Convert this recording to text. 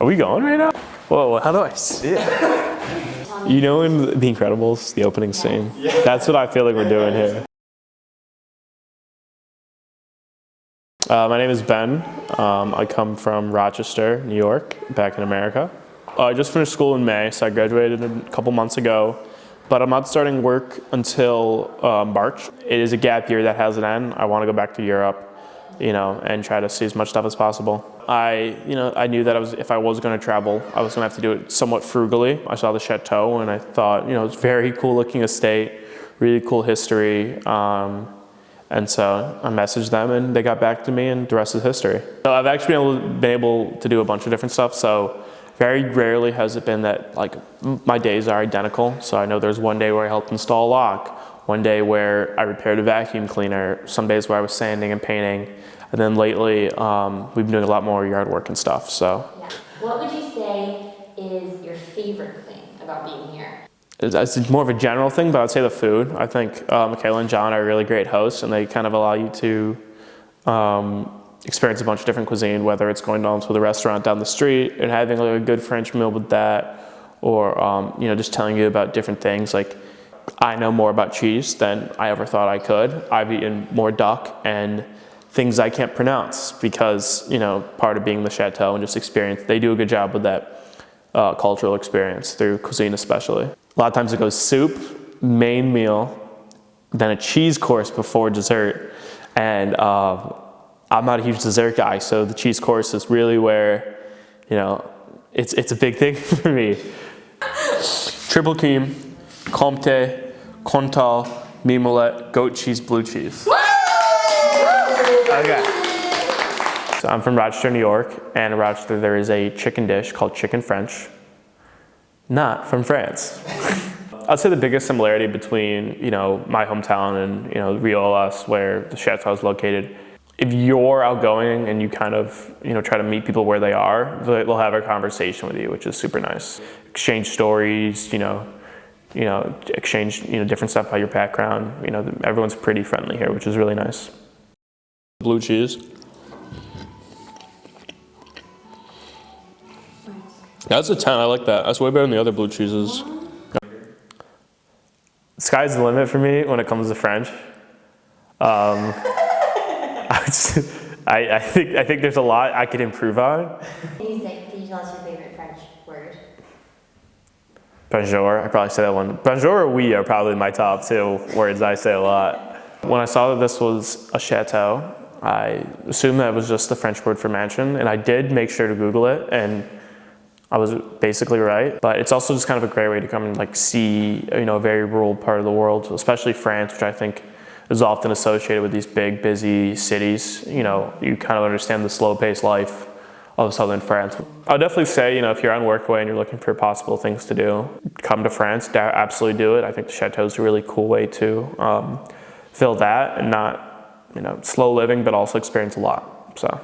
Are we going right now? Whoa, how do I see it? You know in The Incredibles, the opening scene? Yeah. That's what I feel like we're doing here. My name is Ben. I come from Rochester, New York, back in America. I just finished school in May, so I graduated a couple months ago, but I'm not starting work until March. It is a gap year that has an end. I want to go back to Europe, and try to see as much stuff as possible. I knew that if I was going to travel, I was going to have to do it somewhat frugally. I saw the Chateau and I thought, it's a very cool looking estate, really cool history. And so I messaged them and they got back to me and the rest is history. So I've actually been able to do a bunch of different stuff. So very rarely has it been that my days are identical. So I know there's one day where I helped install a lock, one day where I repaired a vacuum cleaner, some days where I was sanding and painting. And then lately, we've been doing a lot more yard work and stuff, so. Yeah. What would you say is your favorite thing about being here? It's more of a general thing, but I'd say the food. I think Michaela and John are really great hosts, and they kind of allow you to experience a bunch of different cuisine, whether it's going down to the restaurant down the street and having a good French meal with that, or just telling you about different things. Like, I know more about cheese than I ever thought I could. I've eaten more duck and things I can't pronounce because, part of being the Chateau and just experience, they do a good job with that cultural experience through cuisine especially. A lot of times it goes soup, main meal, then a cheese course before dessert. And I'm not a huge dessert guy, so the cheese course is really where, it's a big thing for me. Triple cream, Comté, Comtal, Mimolette, goat cheese, blue cheese. Okay. So I'm from Rochester, New York, and in Rochester there is a chicken dish called chicken French, not from France. I'd say the biggest similarity between, my hometown and, Riolas, where the Chateau is located, if you're outgoing and you kind of, try to meet people where they are, they'll have a conversation with you, which is super nice. Exchange stories, exchange, different stuff about your background. Everyone's pretty friendly here, which is really nice. Blue cheese. That's a 10, I like that. That's way better than the other blue cheeses. Sky's the limit for me when it comes to French. I think there's a lot I could improve on. Can you tell us your favorite French word? Bonjour, I probably say that one. Bonjour or oui are probably my top two words I say a lot. When I saw that this was a chateau, I assumed that it was just the French word for mansion, and I did make sure to Google it, and I was basically right. But it's also just kind of a great way to come and see, a very rural part of the world, especially France, which I think is often associated with these big, busy cities. You kind of understand the slow-paced life of southern France. I would definitely say, if you're on workaway and you're looking for possible things to do, come to France, absolutely do it. I think the Chateau is a really cool way to fill that and not, slow living, but also experience a lot, so.